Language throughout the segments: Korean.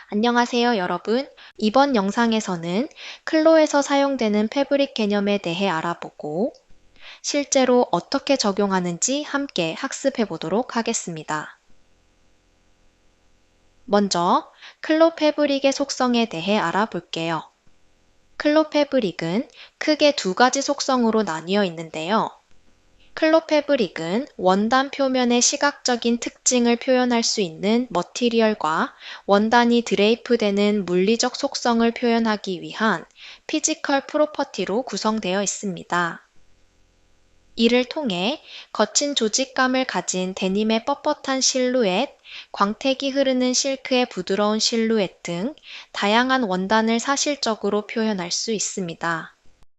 안녕하세요, 여러분. 이번 영상에서는 클로에서 사용되는 패브릭 개념에 대해 알아보고 실제로 어떻게 적용하는지 함께 학습해 보도록 하겠습니다. 먼저 클로 패브릭의 속성에 대해 알아볼게요. 클로 패브릭은 크게 두 가지 속성으로 나뉘어 있는데요. 클로 패브릭은 원단 표면의 시각적인 특징을 표현할 수 있는 머티리얼과 원단이 드레이프되는 물리적 속성을 표현하기 위한 피지컬 프로퍼티로 구성되어 있습니다. 이를 통해 거친 조직감을 가진 데님의 뻣뻣한 실루엣, 광택이 흐르는 실크의 부드러운 실루엣 등 다양한 원단을 사실적으로 표현할 수 있습니다.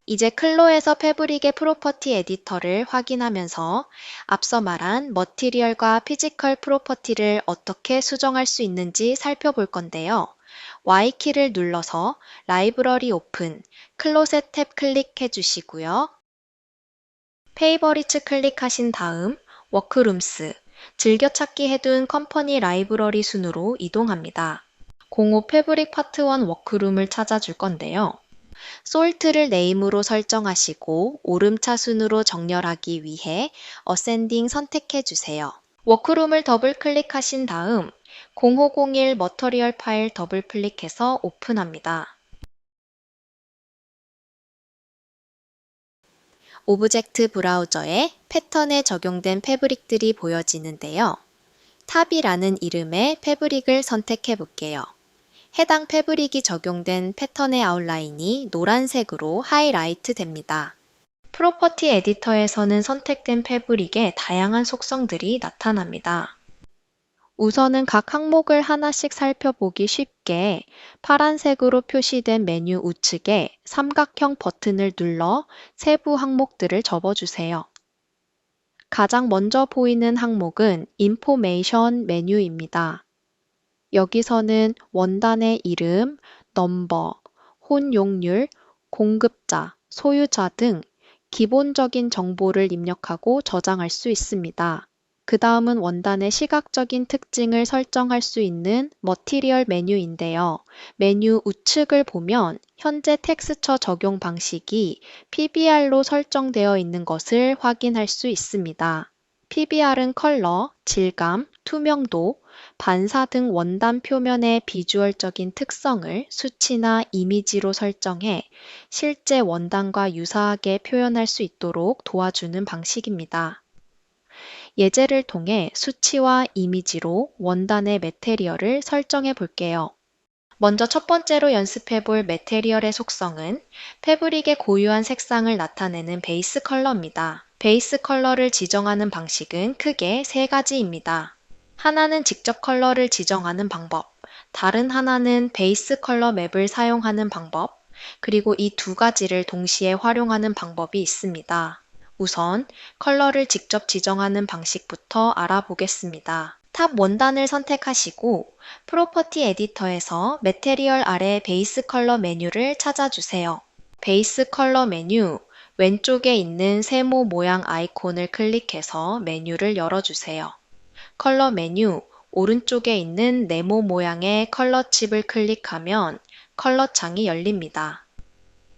이제 클로에서 패브릭의 프로퍼티 에디터를 확인하면서 앞서 말한 머티리얼과 피지컬 프로퍼티를 어떻게 수정할 수 있는지 살펴볼 건데요. Y키를 눌러서 라이브러리 오픈, 클로셋 탭 클릭해 주시고요. 페이버리츠 클릭하신 다음 워크룸스, 즐겨찾기 해둔 컴퍼니 라이브러리 순으로 이동합니다. 05 패브릭 파트 1 워크룸을 찾아줄 건데요. 솔트를 네임으로 설정하시고 오름차 순으로 정렬하기 위해 어센딩 선택해 주세요. 워크룸을 더블 클릭하신 다음 0501 머터리얼 파일 더블 클릭해서 오픈합니다. 오브젝트 브라우저에 패턴에 적용된 패브릭들이 보여지는데요. 탑이라는 이름의 패브릭을 선택해 볼게요. 해당 패브릭이 적용된 패턴의 아웃라인이 노란색으로 하이라이트 됩니다. 프로퍼티 에디터에서는 선택된 패브릭의 다양한 속성들이 나타납니다. 우선은 각 항목을 하나씩 살펴보기 쉽게 파란색으로 표시된 메뉴 우측에 삼각형 버튼을 눌러 세부 항목들을 접어주세요. 가장 먼저 보이는 항목은 인포메이션 메뉴입니다. 여기서는 원단의 이름, 넘버, 혼용률, 공급자, 소유자 등 기본적인 정보를 입력하고 저장할 수 있습니다. 그 다음은 원단의 시각적인 특징을 설정할 수 있는 머티리얼 메뉴인데요. 메뉴 우측을 보면 현재 텍스처 적용 방식이 PBR로 설정되어 있는 것을 확인할 수 있습니다. PBR은 컬러, 질감, 투명도, 반사 등 원단 표면의 비주얼적인 특성을 수치나 이미지로 설정해 실제 원단과 유사하게 표현할 수 있도록 도와주는 방식입니다. 예제를 통해 수치와 이미지로 원단의 매테리얼을 설정해 볼게요. 먼저 첫 번째로 연습해 볼 매테리얼의 속성은 패브릭의 고유한 색상을 나타내는 베이스 컬러입니다. 베이스 컬러를 지정하는 방식은 크게 세 가지입니다. 하나는 직접 컬러를 지정하는 방법, 다른 하나는 베이스 컬러 맵을 사용하는 방법, 그리고 이 두 가지를 동시에 활용하는 방법이 있습니다. 우선 컬러를 직접 지정하는 방식부터 알아보겠습니다. 탑 원단을 선택하시고 프로퍼티 에디터에서 매테리얼 아래 베이스 컬러 메뉴를 찾아주세요. 베이스 컬러 메뉴 왼쪽에 있는 세모 모양 아이콘을 클릭해서 메뉴를 열어주세요. 컬러 메뉴 오른쪽에 있는 네모 모양의 컬러 칩을 클릭하면 컬러 창이 열립니다.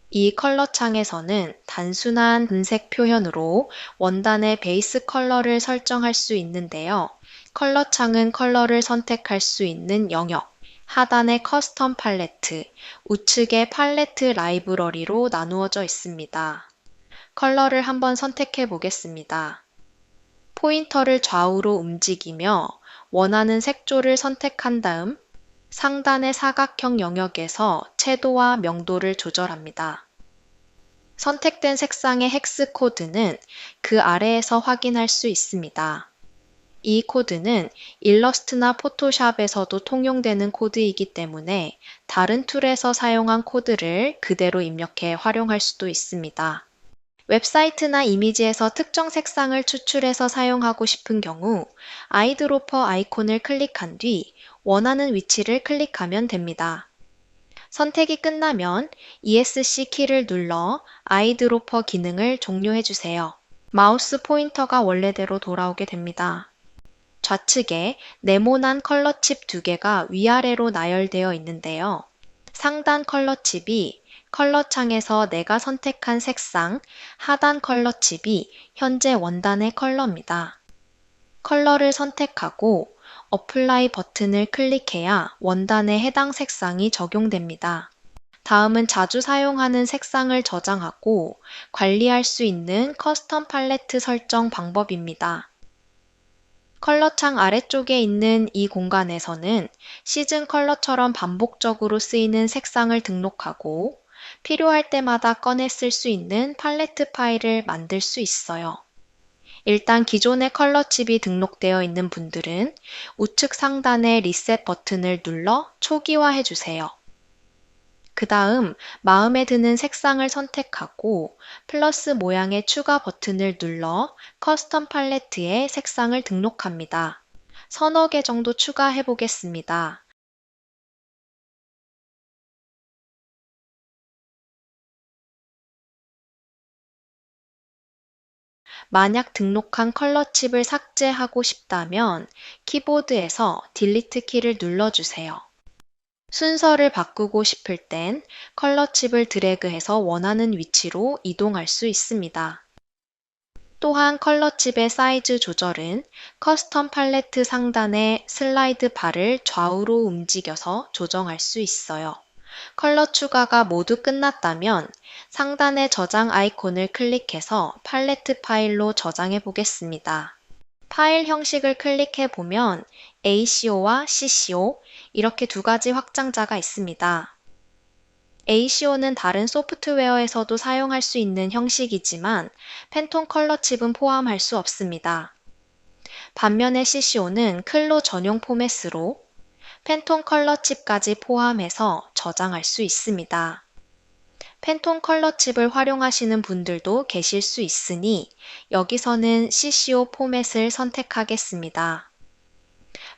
이 컬러 창에서는 단순한 금색 표현으로 원단의 베이스 컬러를 설정할 수 있는데요. 컬러 창은 컬러를 선택할 수 있는 영역, 하단의 커스텀 팔레트, 우측의 팔레트 라이브러리로 나누어져 있습니다. 컬러를 한번 선택해 보겠습니다. 포인터를 좌우로 움직이며 원하는 색조를 선택한 다음 상단의 사각형 영역에서 채도와 명도를 조절합니다. 선택된 색상의 헥스 코드는 그 아래에서 확인할 수 있습니다. 이 코드는 일러스트나 포토샵에서도 통용되는 코드이기 때문에 다른 툴에서 사용한 코드를 그대로 입력해 활용할 수도 있습니다. 웹사이트나 이미지에서 특정 색상을 추출해서 사용하고 싶은 경우 아이드로퍼 아이콘을 클릭한 뒤 원하는 위치를 클릭하면 됩니다. 선택이 끝나면 ESC 키를 눌러 아이드로퍼 기능을 종료해 주세요. 마우스 포인터가 원래대로 돌아오게 됩니다. 좌측에 네모난 컬러칩 두 개가 위아래로 나열되어 있는데요. 상단 컬러칩이 컬러창에서 내가 선택한 색상, 하단 컬러칩이 현재 원단의 컬러입니다. 컬러를 선택하고 어플라이 버튼을 클릭해야 원단에 해당 색상이 적용됩니다. 다음은 자주 사용하는 색상을 저장하고 관리할 수 있는 커스텀 팔레트 설정 방법입니다. 컬러창 아래쪽에 있는 이 공간에서는 시즌 컬러처럼 반복적으로 쓰이는 색상을 등록하고 필요할 때마다 꺼내 쓸 수 있는 팔레트 파일을 만들 수 있어요. 일단 기존의 컬러칩이 등록되어 있는 분들은 우측 상단의 리셋 버튼을 눌러 초기화해 주세요. 그 다음 마음에 드는 색상을 선택하고 플러스 모양의 추가 버튼을 눌러 커스텀 팔레트에 색상을 등록합니다. 서너 개 정도 추가해 보겠습니다. 만약 등록한 컬러칩을 삭제하고 싶다면 키보드에서 딜리트 키를 눌러주세요. 순서를 바꾸고 싶을 땐 컬러칩을 드래그해서 원하는 위치로 이동할 수 있습니다. 또한 컬러칩의 사이즈 조절은 커스텀 팔레트 상단의 슬라이드 바를 좌우로 움직여서 조정할 수 있어요. 컬러 추가가 모두 끝났다면 상단의 저장 아이콘을 클릭해서 팔레트 파일로 저장해 보겠습니다. 파일 형식을 클릭해 보면 ACO와 CCO 이렇게 두 가지 확장자가 있습니다. ACO는 다른 소프트웨어에서도 사용할 수 있는 형식이지만 팬톤 컬러칩은 포함할 수 없습니다. 반면에 CCO는 클로 전용 포맷으로 팬톤 컬러칩까지 포함해서 저장할 수 있습니다. 팬톤 컬러칩을 활용하시는 분들도 계실 수 있으니 여기서는 CCO 포맷을 선택하겠습니다.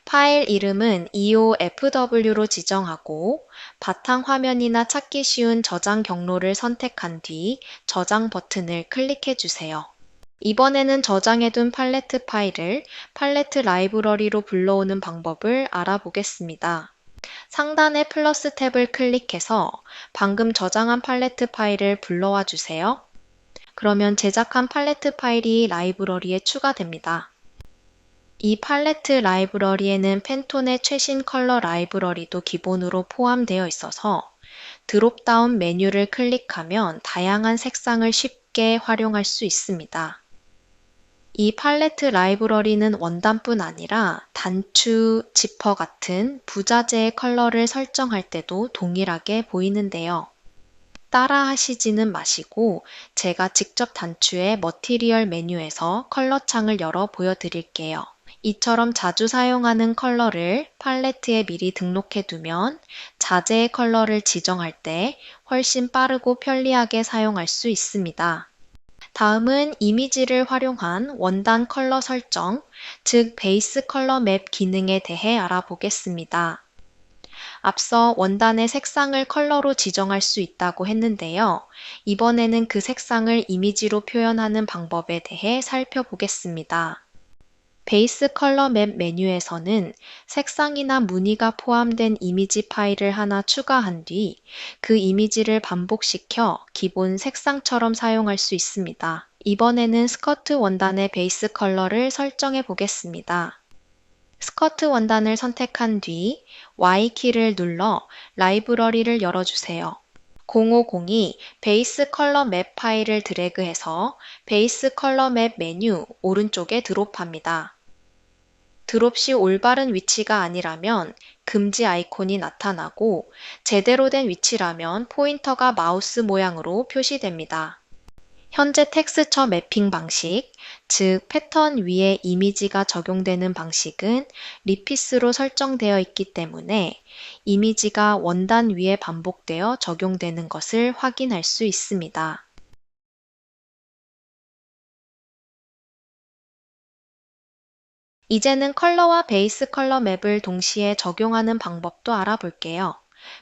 파일 이름은 EOFW로 지정하고 바탕 화면이나 찾기 쉬운 저장 경로를 선택한 뒤 저장 버튼을 클릭해 주세요. 이번에는 저장해둔 팔레트 파일을 팔레트 라이브러리로 불러오는 방법을 알아보겠습니다. 상단의 플러스 탭을 클릭해서 방금 저장한 팔레트 파일을 불러와 주세요. 그러면 제작한 팔레트 파일이 라이브러리에 추가됩니다. 이 팔레트 라이브러리에는 팬톤의 최신 컬러 라이브러리도 기본으로 포함되어 있어서 드롭다운 메뉴를 클릭하면 다양한 색상을 쉽게 활용할 수 있습니다. 이 팔레트 라이브러리는 원단뿐 아니라 단추, 지퍼 같은 부자재의 컬러를 설정할 때도 동일하게 보이는데요. 따라 하시지는 마시고 제가 직접 단추의 머티리얼 메뉴에서 컬러 창을 열어 보여드릴게요. 이처럼 자주 사용하는 컬러를 팔레트에 미리 등록해 두면 자재의 컬러를 지정할 때 훨씬 빠르고 편리하게 사용할 수 있습니다. 다음은 이미지를 활용한 원단 컬러 설정, 즉 베이스 컬러 맵 기능에 대해 알아보겠습니다. 앞서 원단의 색상을 컬러로 지정할 수 있다고 했는데요. 이번에는 그 색상을 이미지로 표현하는 방법에 대해 살펴보겠습니다. 베이스 컬러 맵 메뉴에서는 색상이나 무늬가 포함된 이미지 파일을 하나 추가한 뒤 그 이미지를 반복시켜 기본 색상처럼 사용할 수 있습니다. 이번에는 스커트 원단의 베이스 컬러를 설정해 보겠습니다. 스커트 원단을 선택한 뒤 Y키를 눌러 라이브러리를 열어주세요. 0502 베이스 컬러 맵 파일을 드래그해서 베이스 컬러 맵 메뉴 오른쪽에 드롭합니다. 드롭 시 올바른 위치가 아니라면 금지 아이콘이 나타나고 제대로 된 위치라면 포인터가 마우스 모양으로 표시됩니다. 현재 텍스처 매핑 방식, 즉 패턴 위에 이미지가 적용되는 방식은 리피스로 설정되어 있기 때문에 이미지가 원단 위에 반복되어 적용되는 것을 확인할 수 있습니다. 이제는 컬러와 베이스 컬러 맵을 동시에 적용하는 방법도 알아볼게요.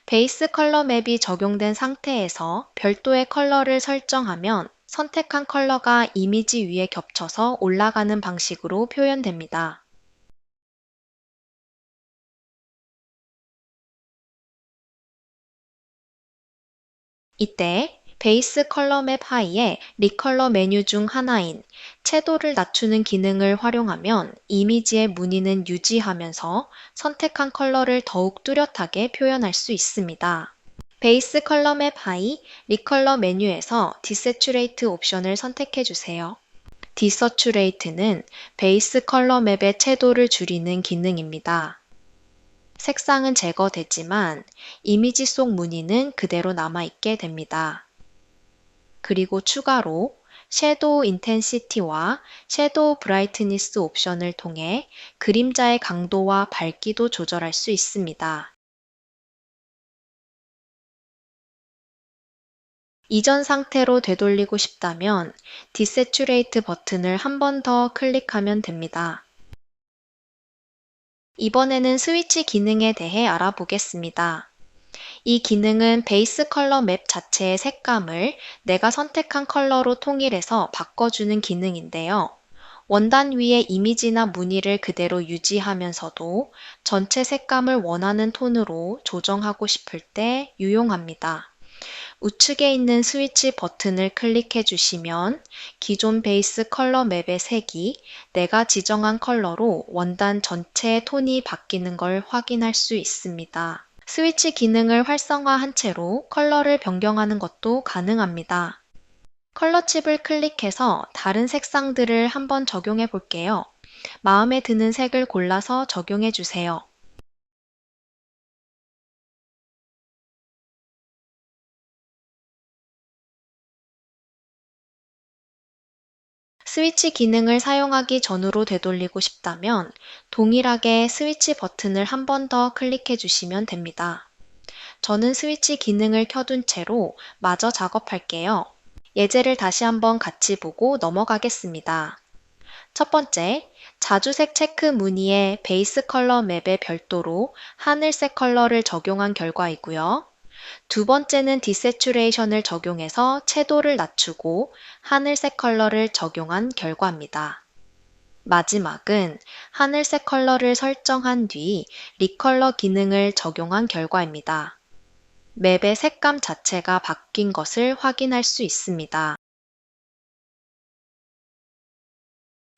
베이스 컬러 맵이 적용된 상태에서 별도의 컬러를 설정하면 선택한 컬러가 이미지 위에 겹쳐서 올라가는 방식으로 표현됩니다. 이때 베이스 컬러 맵 하이의 리컬러 메뉴 중 하나인 채도를 낮추는 기능을 활용하면 이미지의 무늬는 유지하면서 선택한 컬러를 더욱 뚜렷하게 표현할 수 있습니다. 베이스 컬러 맵 하이 리컬러 메뉴에서 디세츄레이트 옵션을 선택해 주세요. 디서츄레이트는 베이스 컬러 맵의 채도를 줄이는 기능입니다. 색상은 제거되지만 이미지 속 무늬는 그대로 남아있게 됩니다. 그리고 추가로 섀도우 인텐시티와 섀도우 브라이트니스 옵션을 통해 그림자의 강도와 밝기도 조절할 수 있습니다. 이전 상태로 되돌리고 싶다면 디세츄레이트 버튼을 한 번 더 클릭하면 됩니다. 이번에는 스위치 기능에 대해 알아보겠습니다. 이 기능은 베이스 컬러 맵 자체의 색감을 내가 선택한 컬러로 통일해서 바꿔주는 기능인데요. 원단 위에 이미지나 무늬를 그대로 유지하면서도 전체 색감을 원하는 톤으로 조정하고 싶을 때 유용합니다. 우측에 있는 스위치 버튼을 클릭해 주시면 기존 베이스 컬러 맵의 색이 내가 지정한 컬러로 원단 전체의 톤이 바뀌는 걸 확인할 수 있습니다. 스위치 기능을 활성화한 채로 컬러를 변경하는 것도 가능합니다. 컬러 칩을 클릭해서 다른 색상들을 한번 적용해 볼게요. 마음에 드는 색을 골라서 적용해 주세요. 스위치 기능을 사용하기 전으로 되돌리고 싶다면 동일하게 스위치 버튼을 한 번 더 클릭해 주시면 됩니다. 저는 스위치 기능을 켜둔 채로 마저 작업할게요. 예제를 다시 한번 같이 보고 넘어가겠습니다. 첫 번째, 자주색 체크 무늬에 베이스 컬러 맵에 별도로 하늘색 컬러를 적용한 결과이고요. 두 번째는 디세츄레이션을 적용해서 채도를 낮추고 하늘색 컬러를 적용한 결과입니다. 마지막은 하늘색 컬러를 설정한 뒤 리컬러 기능을 적용한 결과입니다. 맵의 색감 자체가 바뀐 것을 확인할 수 있습니다.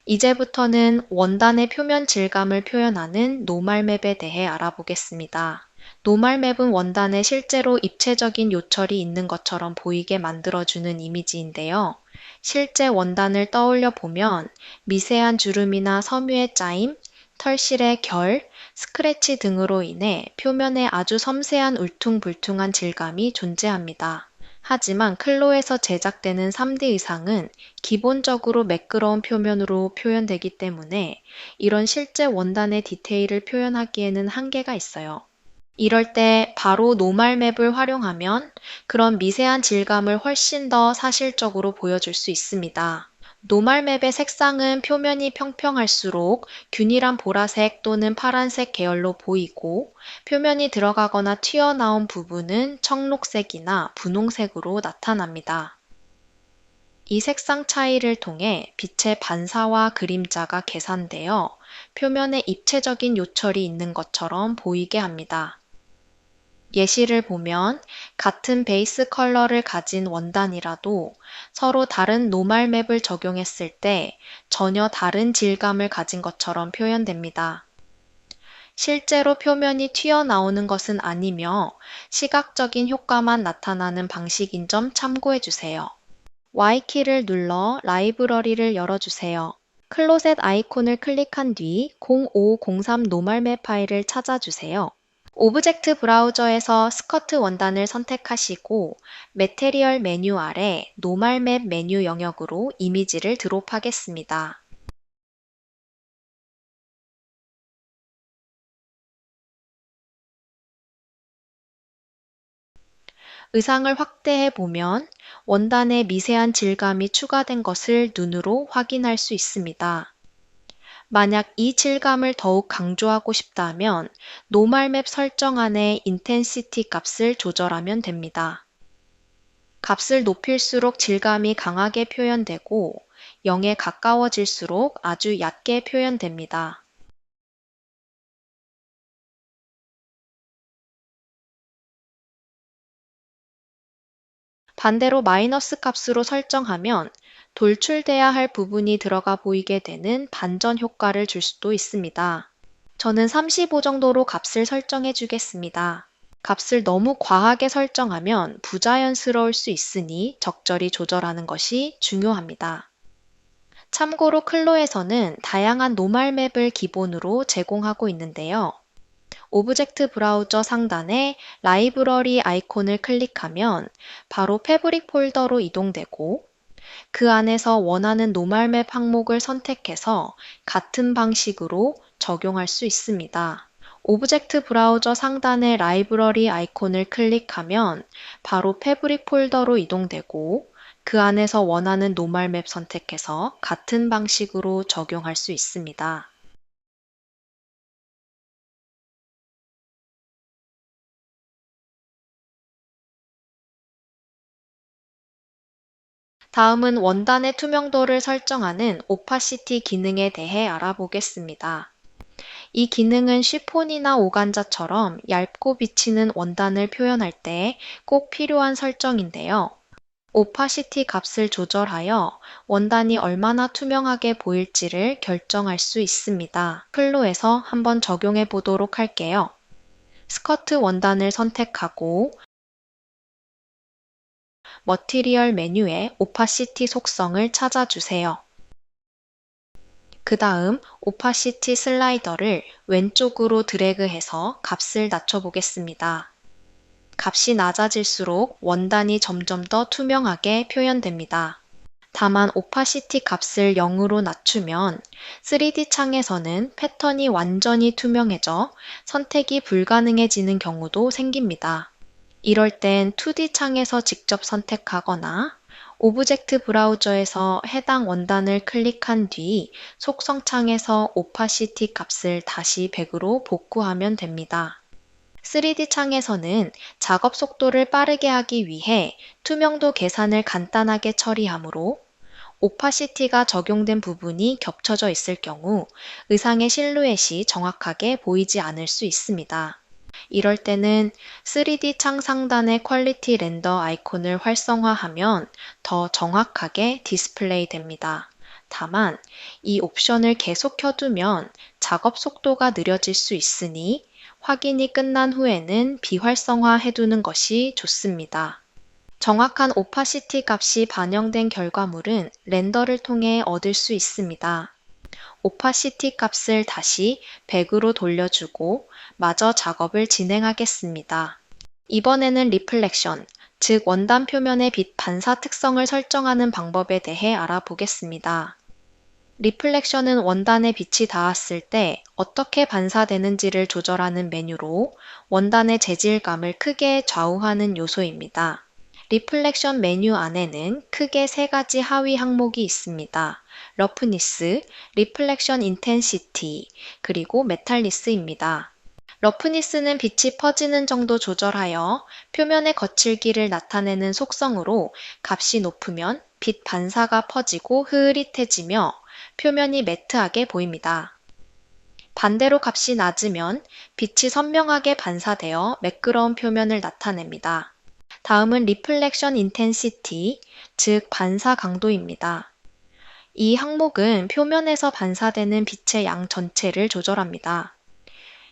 이제부터는 원단의 표면 질감을 표현하는 노멀 맵에 대해 알아보겠습니다. 노멀 맵은 원단에 실제로 입체적인 요철이 있는 것처럼 보이게 만들어주는 이미지인데요. 실제 원단을 떠올려 보면 미세한 주름이나 섬유의 짜임, 털실의 결, 스크래치 등으로 인해 표면에 아주 섬세한 울퉁불퉁한 질감이 존재합니다. 하지만 클로에서 제작되는 3D 의상은 기본적으로 매끄러운 표면으로 표현되기 때문에 이런 실제 원단의 디테일을 표현하기에는 한계가 있어요. 이럴 때 바로 노멀 맵을 활용하면 그런 미세한 질감을 훨씬 더 사실적으로 보여줄 수 있습니다. 노멀 맵의 색상은 표면이 평평할수록 균일한 보라색 또는 파란색 계열로 보이고 표면이 들어가거나 튀어나온 부분은 청록색이나 분홍색으로 나타납니다. 이 색상 차이를 통해 빛의 반사와 그림자가 계산되어 표면에 입체적인 요철이 있는 것처럼 보이게 합니다. 예시를 보면 같은 베이스 컬러를 가진 원단이라도 서로 다른 노멀 맵을 적용했을 때 전혀 다른 질감을 가진 것처럼 표현됩니다. 실제로 표면이 튀어나오는 것은 아니며 시각적인 효과만 나타나는 방식인 점 참고해 주세요. Y키를 눌러 라이브러리를 열어주세요. 클로셋 아이콘을 클릭한 뒤 0503 노멀 맵 파일을 찾아주세요. 오브젝트 브라우저에서 스커트 원단을 선택하시고 매테리얼 메뉴 아래 노멀 맵 메뉴 영역으로 이미지를 드롭하겠습니다. 의상을 확대해 보면 원단에 미세한 질감이 추가된 것을 눈으로 확인할 수 있습니다. 만약 이 질감을 더욱 강조하고 싶다면 노멀 맵 설정 안에 인텐시티 값을 조절하면 됩니다. 값을 높일수록 질감이 강하게 표현되고 0에 가까워질수록 아주 얕게 표현됩니다. 반대로 마이너스 값으로 설정하면 돌출돼야 할 부분이 들어가 보이게 되는 반전 효과를 줄 수도 있습니다. 저는 35 정도로 값을 설정해 주겠습니다. 값을 너무 과하게 설정하면 부자연스러울 수 있으니 적절히 조절하는 것이 중요합니다. 참고로 클로에서는 다양한 노멀 맵을 기본으로 제공하고 있는데요. 오브젝트 브라우저 상단에 라이브러리 아이콘을 클릭하면 바로 패브릭 폴더로 이동되고 그 안에서 원하는 노멀 맵 항목을 선택해서 같은 방식으로 적용할 수 있습니다. 오브젝트 브라우저 상단의 라이브러리 아이콘을 클릭하면 바로 패브릭 폴더로 이동되고 그 안에서 원하는 노멀 맵 선택해서 같은 방식으로 적용할 수 있습니다. 다음은 원단의 투명도를 설정하는 오파시티 기능에 대해 알아보겠습니다. 이 기능은 쉬폰이나 오간자처럼 얇고 비치는 원단을 표현할 때 꼭 필요한 설정인데요. 오파시티 값을 조절하여 원단이 얼마나 투명하게 보일지를 결정할 수 있습니다. 클로에서 한번 적용해 보도록 할게요. 스커트 원단을 선택하고 머티리얼 메뉴에 오파시티 속성을 찾아주세요. 그 다음 오파시티 슬라이더를 왼쪽으로 드래그해서 값을 낮춰보겠습니다. 값이 낮아질수록 원단이 점점 더 투명하게 표현됩니다. 다만 오파시티 값을 0으로 낮추면 3D 창에서는 패턴이 완전히 투명해져 선택이 불가능해지는 경우도 생깁니다. 이럴 땐 2D 창에서 직접 선택하거나 오브젝트 브라우저에서 해당 원단을 클릭한 뒤 속성 창에서 오파시티 값을 다시 100으로 복구하면 됩니다. 3D 창에서는 작업 속도를 빠르게 하기 위해 투명도 계산을 간단하게 처리하므로 오파시티가 적용된 부분이 겹쳐져 있을 경우 의상의 실루엣이 정확하게 보이지 않을 수 있습니다. 이럴 때는 3D 창 상단의 퀄리티 렌더 아이콘을 활성화하면 더 정확하게 디스플레이 됩니다. 다만 이 옵션을 계속 켜두면 작업 속도가 느려질 수 있으니 확인이 끝난 후에는 비활성화 해두는 것이 좋습니다. 정확한 오파시티 값이 반영된 결과물은 렌더를 통해 얻을 수 있습니다. 오파시티 값을 다시 100으로 돌려주고 마저 작업을 진행하겠습니다. 이번에는 리플렉션, 즉 원단 표면의 빛 반사 특성을 설정하는 방법에 대해 알아보겠습니다. 리플렉션은 원단에 빛이 닿았을 때 어떻게 반사되는지를 조절하는 메뉴로 원단의 재질감을 크게 좌우하는 요소입니다. 리플렉션 메뉴 안에는 크게 세 가지 하위 항목이 있습니다. 러프니스, 리플렉션 인텐시티, 그리고 메탈리스입니다. 러프니스는 빛이 퍼지는 정도 조절하여 표면의 거칠기를 나타내는 속성으로 값이 높으면 빛 반사가 퍼지고 흐릿해지며 표면이 매트하게 보입니다. 반대로 값이 낮으면 빛이 선명하게 반사되어 매끄러운 표면을 나타냅니다. 다음은 리플렉션 인텐시티, 즉 반사 강도입니다. 이 항목은 표면에서 반사되는 빛의 양 전체를 조절합니다.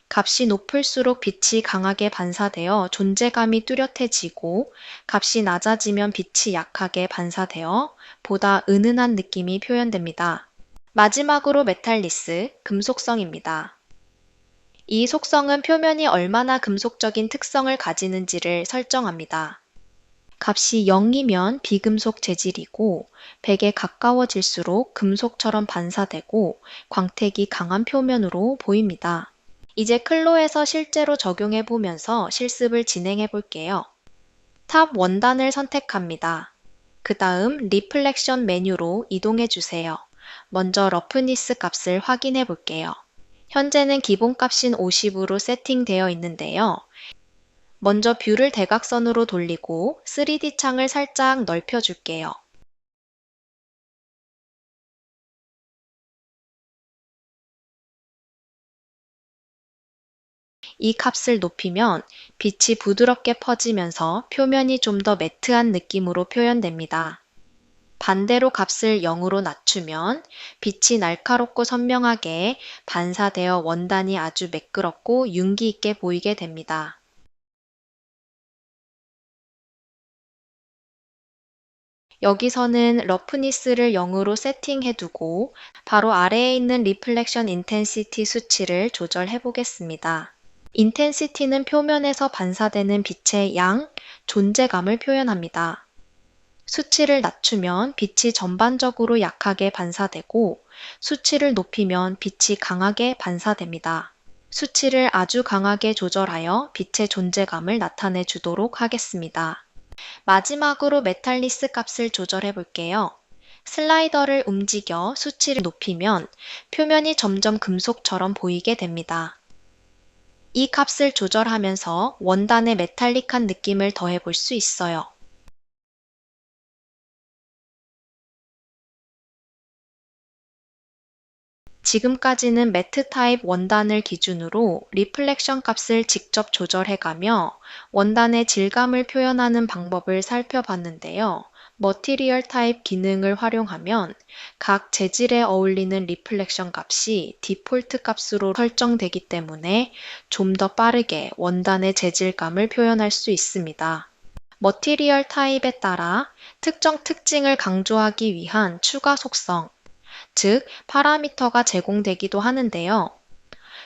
값이 높을수록 빛이 강하게 반사되어 존재감이 뚜렷해지고 값이 낮아지면 빛이 약하게 반사되어 보다 은은한 느낌이 표현됩니다. 마지막으로 메탈리스, 금속성입니다. 이 속성은 표면이 얼마나 금속적인 특성을 가지는지를 설정합니다. 값이 0이면 비금속 재질이고 100에 가까워질수록 금속처럼 반사되고 광택이 강한 표면으로 보입니다. 이제 클로에서 실제로 적용해 보면서 실습을 진행해 볼게요. 탑 원단을 선택합니다. 그 다음 리플렉션 메뉴로 이동해 주세요. 먼저 러프니스 값을 확인해 볼게요. 현재는 기본값인 50으로 세팅되어 있는데요. 먼저 뷰를 대각선으로 돌리고 3D 창을 살짝 넓혀 줄게요. 이 값을 높이면 빛이 부드럽게 퍼지면서 표면이 좀 더 매트한 느낌으로 표현됩니다. 반대로 값을 0으로 낮추면 빛이 날카롭고 선명하게 반사되어 원단이 아주 매끄럽고 윤기 있게 보이게 됩니다. 여기서는 러프니스를 0으로 세팅해두고 바로 아래에 있는 리플렉션 인텐시티 수치를 조절해 보겠습니다. 인텐시티는 표면에서 반사되는 빛의 양, 존재감을 표현합니다. 수치를 낮추면 빛이 전반적으로 약하게 반사되고 수치를 높이면 빛이 강하게 반사됩니다. 수치를 아주 강하게 조절하여 빛의 존재감을 나타내 주도록 하겠습니다. 마지막으로 메탈리스 값을 조절해 볼게요. 슬라이더를 움직여 수치를 높이면 표면이 점점 금속처럼 보이게 됩니다. 이 값을 조절하면서 원단의 메탈릭한 느낌을 더해 볼 수 있어요. 지금까지는 매트 타입 원단을 기준으로 리플렉션 값을 직접 조절해가며 원단의 질감을 표현하는 방법을 살펴봤는데요. 머티리얼 타입 기능을 활용하면 각 재질에 어울리는 리플렉션 값이 디폴트 값으로 설정되기 때문에 좀 더 빠르게 원단의 재질감을 표현할 수 있습니다. 머티리얼 타입에 따라 특정 특징을 강조하기 위한 추가 속성, 즉 파라미터가 제공되기도 하는데요.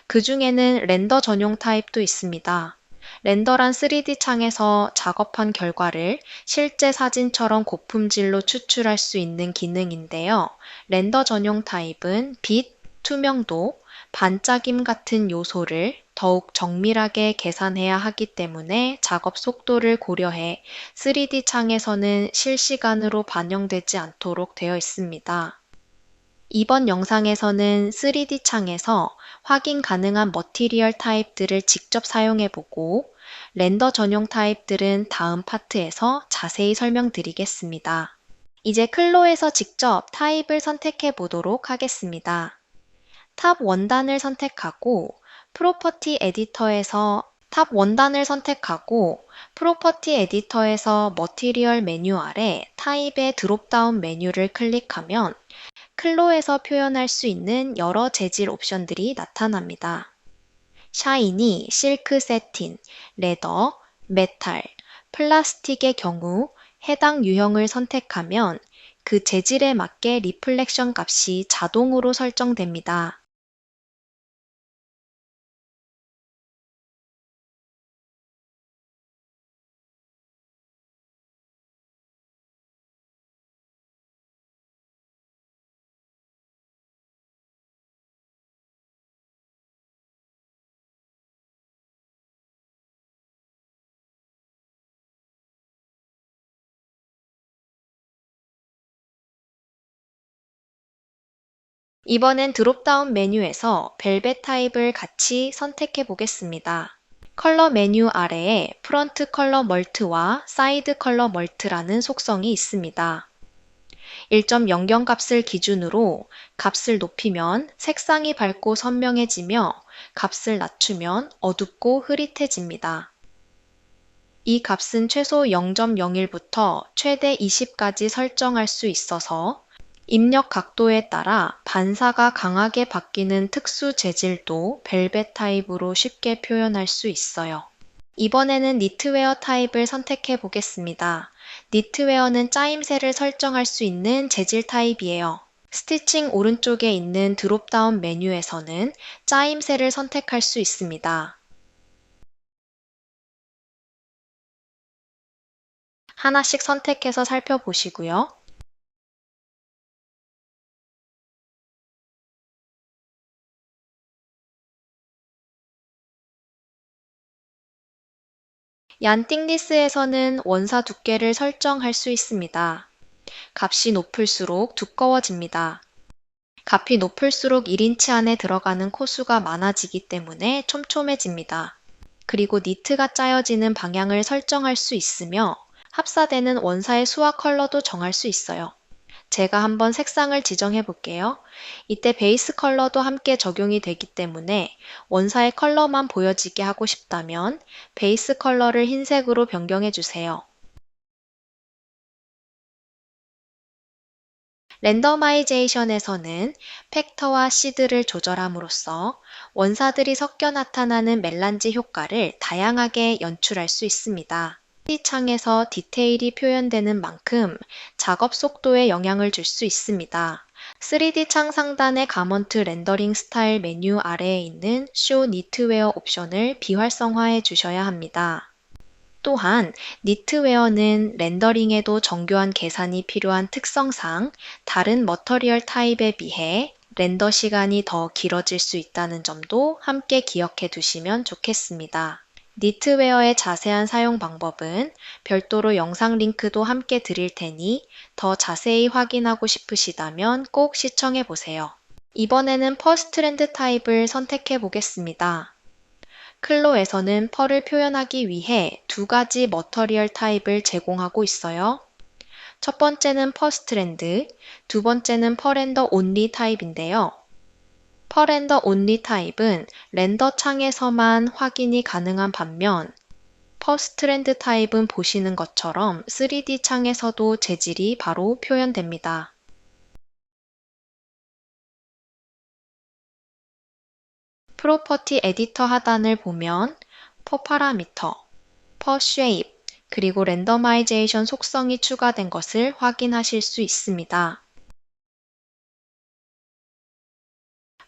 그 중에는 렌더 전용 타입도 있습니다. 렌더란 3D 창에서 작업한 결과를 실제 사진처럼 고품질로 추출할 수 있는 기능인데요. 렌더 전용 타입은 빛, 투명도, 반짝임 같은 요소를 더욱 정밀하게 계산해야 하기 때문에 작업 속도를 고려해 3D 창에서는 실시간으로 반영되지 않도록 되어 있습니다. 이번 영상에서는 3D 창에서 확인 가능한 머티리얼 타입들을 직접 사용해보고 렌더 전용 타입들은 다음 파트에서 자세히 설명드리겠습니다. 이제 클로에서 직접 타입을 선택해 보도록 하겠습니다. 탑 원단을 선택하고 프로퍼티 에디터에서 머티리얼 메뉴 아래 타입의 드롭다운 메뉴를 클릭하면 클로에서 표현할 수 있는 여러 재질 옵션들이 나타납니다. 샤이니, 실크 세틴, 레더, 메탈, 플라스틱의 경우 해당 유형을 선택하면 그 재질에 맞게 리플렉션 값이 자동으로 설정됩니다. 이번엔 드롭다운 메뉴에서 벨벳 타입을 같이 선택해 보겠습니다. 컬러 메뉴 아래에 프런트 컬러 멀트와 사이드 컬러 멀트라는 속성이 있습니다. 1.00 값을 기준으로 값을 높이면 색상이 밝고 선명해지며 값을 낮추면 어둡고 흐릿해집니다. 이 값은 최소 0.01부터 최대 20까지 설정할 수 있어서 입력 각도에 따라 반사가 강하게 바뀌는 특수 재질도 벨벳 타입으로 쉽게 표현할 수 있어요. 이번에는 니트웨어 타입을 선택해 보겠습니다. 니트웨어는 짜임새를 설정할 수 있는 재질 타입이에요. 스티칭 오른쪽에 있는 드롭다운 메뉴에서는 짜임새를 선택할 수 있습니다. 하나씩 선택해서 살펴보시고요. 얀띵리스에서는 원사 두께를 설정할 수 있습니다. 값이 높을수록 두꺼워집니다. 값이 높을수록 1인치 안에 들어가는 코수가 많아지기 때문에 촘촘해집니다. 그리고 니트가 짜여지는 방향을 설정할 수 있으며 합사되는 원사의 수와 컬러도 정할 수 있어요. 제가 한번 색상을 지정해 볼게요. 이때 베이스 컬러도 함께 적용이 되기 때문에 원사의 컬러만 보여지게 하고 싶다면 베이스 컬러를 흰색으로 변경해 주세요. 랜더마이제이션에서는 팩터와 시드를 조절함으로써 원사들이 섞여 나타나는 멜란지 효과를 다양하게 연출할 수 있습니다. 3D 창에서 디테일이 표현되는 만큼 작업 속도에 영향을 줄 수 있습니다. 3D 창 상단의 가먼트 렌더링 스타일 메뉴 아래에 있는 Show 니트웨어 옵션을 비활성화해 주셔야 합니다. 또한 니트웨어는 렌더링에도 정교한 계산이 필요한 특성상 다른 머터리얼 타입에 비해 렌더 시간이 더 길어질 수 있다는 점도 함께 기억해 두시면 좋겠습니다. 니트웨어의 자세한 사용 방법은 별도로 영상 링크도 함께 드릴 테니 더 자세히 확인하고 싶으시다면 꼭 시청해 보세요. 이번에는 퍼스트랜드 타입을 선택해 보겠습니다. 클로에서는 펄을 표현하기 위해 두 가지 머터리얼 타입을 제공하고 있어요. 첫 번째는 퍼스트랜드, 두 번째는 펄앤더 온리 타입인데요. 펄앤더 온리 타입은 렌더 창에서만 확인이 가능한 반면 퍼스트랜드 타입은 보시는 것처럼 3D 창에서도 재질이 바로 표현됩니다. 프로퍼티 에디터 하단을 보면 퍼 파라미터, 퍼 쉐입, 그리고 랜더마이제이션 속성이 추가된 것을 확인하실 수 있습니다.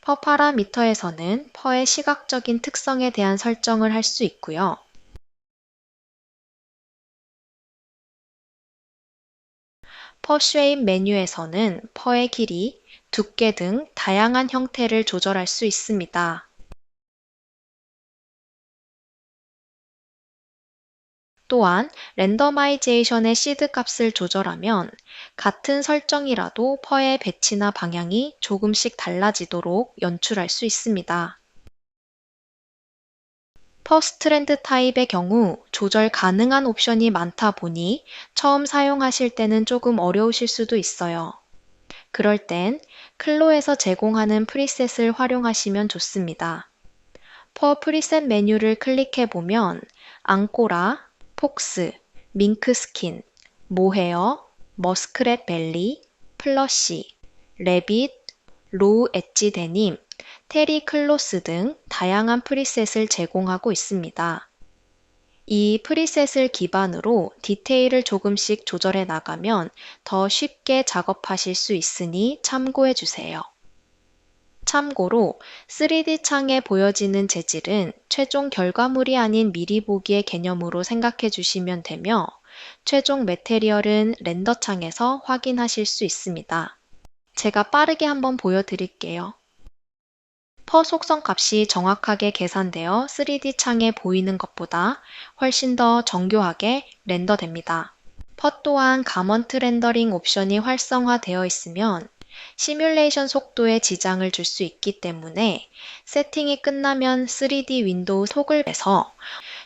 퍼 파라미터에서는 퍼의 시각적인 특성에 대한 설정을 할 수 있고요. 퍼 쉐입 메뉴에서는 퍼의 길이, 두께 등 다양한 형태를 조절할 수 있습니다. 또한 랜더마이제이션의 시드 값을 조절하면 같은 설정이라도 펄의 배치나 방향이 조금씩 달라지도록 연출할 수 있습니다. 퍼스트랜드 타입의 경우 조절 가능한 옵션이 많다 보니 처음 사용하실 때는 조금 어려우실 수도 있어요. 그럴 땐 클로에서 제공하는 프리셋을 활용하시면 좋습니다. 퍼 프리셋 메뉴를 클릭해 보면 앙꼬라, 폭스, 밍크 스킨, 모헤어, 머스크렛 벨리, 플러시, 레빗, 로우 엣지 데님, 테리 클로스 등 다양한 프리셋을 제공하고 있습니다. 이 프리셋을 기반으로 디테일을 조금씩 조절해 나가면 더 쉽게 작업하실 수 있으니 참고해 주세요. 참고로 3D 창에 보여지는 재질은 최종 결과물이 아닌 미리 보기의 개념으로 생각해 주시면 되며 최종 매테리얼은 렌더 창에서 확인하실 수 있습니다. 제가 빠르게 한번 보여드릴게요. 퍼 속성 값이 정확하게 계산되어 3D 창에 보이는 것보다 훨씬 더 정교하게 렌더됩니다. 퍼 또한 가먼트 렌더링 옵션이 활성화되어 있으면 시뮬레이션 속도에 지장을 줄 수 있기 때문에 세팅이 끝나면 3D 윈도우 토글에서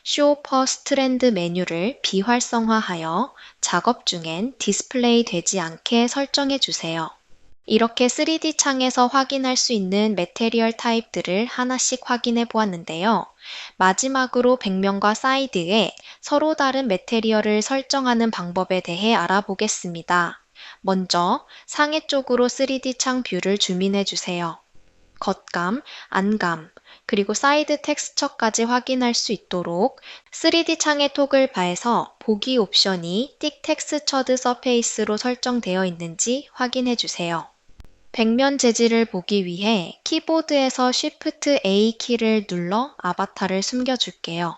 Show per Strand 메뉴를 비활성화하여 작업 중엔 디스플레이 되지 않게 설정해 주세요. 이렇게 3D 창에서 확인할 수 있는 매테리얼 타입들을 하나씩 확인해 보았는데요. 마지막으로 벽면과 사이드에 서로 다른 매테리얼을 설정하는 방법에 대해 알아보겠습니다. 먼저 상해 쪽으로 3D 창 뷰를 줌인해 주세요. 겉감, 안감, 그리고 사이드 텍스처까지 확인할 수 있도록 3D 창의 토글 바에서 보기 옵션이 띡 텍스처드 서페이스로 설정되어 있는지 확인해 주세요. 벽면 재질을 보기 위해 키보드에서 Shift A 키를 눌러 아바타를 숨겨줄게요.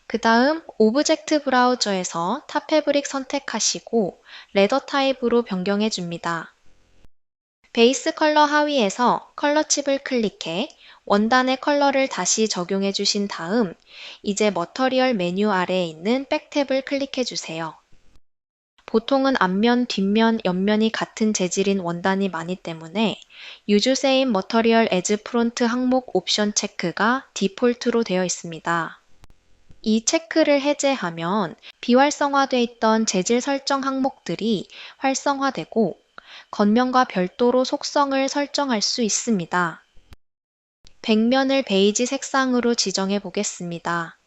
그 다음 오브젝트 브라우저에서 탑패브릭 선택하시고 레더 타입으로 변경해 줍니다. 베이스 컬러 하위에서 컬러 칩을 클릭해 원단의 컬러를 다시 적용해 주신 다음 이제 머터리얼 메뉴 아래에 있는 백 탭을 클릭해 주세요. 보통은 앞면, 뒷면, 옆면이 같은 재질인 원단이 많이 때문에 Use Same Material as Front 항목 옵션 체크가 디폴트로 되어 있습니다. 이 체크를 해제하면 비활성화되어 있던 재질 설정 항목들이 활성화되고 겉면과 별도로 속성을 설정할 수 있습니다. 백면을 베이지 색상으로 지정해 보겠습니다.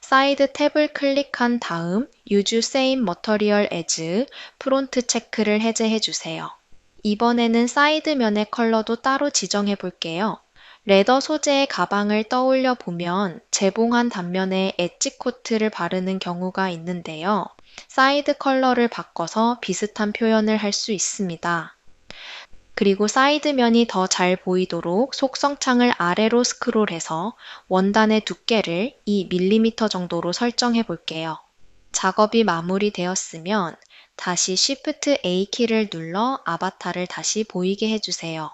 사이드 탭을 클릭한 다음 Use Same Material as 프론트 체크를 해제해 주세요. 이번에는 사이드면의 컬러도 따로 지정해 볼게요. 레더 소재의 가방을 떠올려 보면 재봉한 단면에 엣지 코트를 바르는 경우가 있는데요. 사이드 컬러를 바꿔서 비슷한 표현을 할 수 있습니다. 그리고 사이드면이 더 잘 보이도록 속성창을 아래로 스크롤해서 원단의 두께를 2mm 정도로 설정해 볼게요. 작업이 마무리되었으면 다시 Shift A 키를 눌러 아바타를 다시 보이게 해주세요.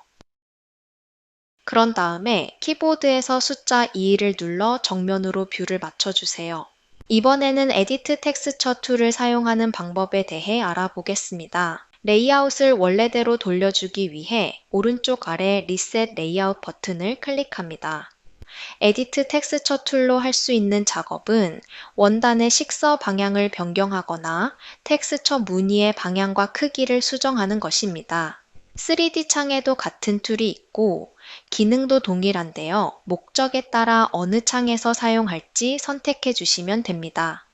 그런 다음에 키보드에서 숫자 2를 눌러 정면으로 뷰를 맞춰주세요. 이번에는 에디트 텍스처 툴을 사용하는 방법에 대해 알아보겠습니다. 레이아웃을 원래대로 돌려주기 위해 오른쪽 아래 리셋 레이아웃 버튼을 클릭합니다. 에디트 텍스처 툴로 할 수 있는 작업은 원단의 식서 방향을 변경하거나 텍스처 무늬의 방향과 크기를 수정하는 것입니다. 3D 창에도 같은 툴이 있고 기능도 동일한데요. 목적에 따라 어느 창에서 사용할지 선택해 주시면 됩니다.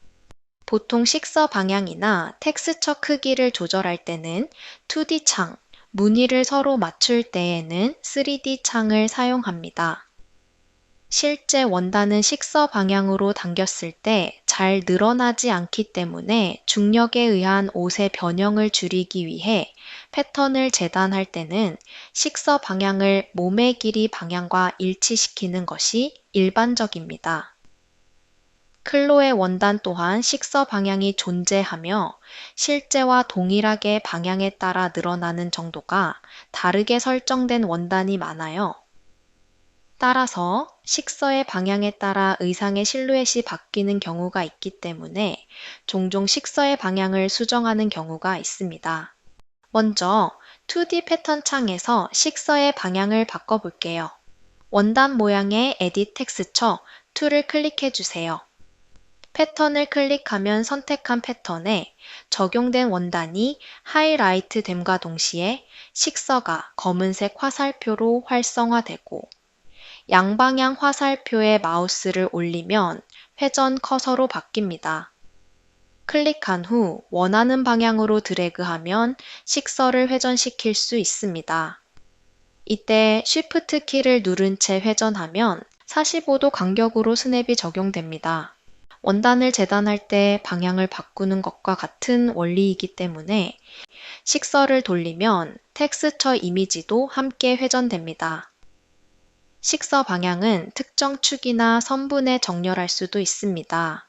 보통 식서 방향이나 텍스처 크기를 조절할 때는 2D 창, 무늬를 서로 맞출 때에는 3D 창을 사용합니다. 실제 원단은 식서 방향으로 당겼을 때 잘 늘어나지 않기 때문에 중력에 의한 옷의 변형을 줄이기 위해 패턴을 재단할 때는 식서 방향을 몸의 길이 방향과 일치시키는 것이 일반적입니다. 클로의 원단 또한 식서 방향이 존재하며 실제와 동일하게 방향에 따라 늘어나는 정도가 다르게 설정된 원단이 많아요. 따라서 식서의 방향에 따라 의상의 실루엣이 바뀌는 경우가 있기 때문에 종종 식서의 방향을 수정하는 경우가 있습니다. 먼저 2D 패턴 창에서 식서의 방향을 바꿔볼게요. 원단 모양의 에딧 텍스처 툴을 클릭해 주세요. 패턴을 클릭하면 선택한 패턴에 적용된 원단이 하이라이트 됨과 동시에 식서가 검은색 화살표로 활성화되고 양방향 화살표에 마우스를 올리면 회전 커서로 바뀝니다. 클릭한 후 원하는 방향으로 드래그하면 식서를 회전시킬 수 있습니다. 이때 Shift 키를 누른 채 회전하면 45도 간격으로 스냅이 적용됩니다. 원단을 재단할 때 방향을 바꾸는 것과 같은 원리이기 때문에 식서를 돌리면 텍스처 이미지도 함께 회전됩니다. 식서 방향은 특정 축이나 선분에 정렬할 수도 있습니다.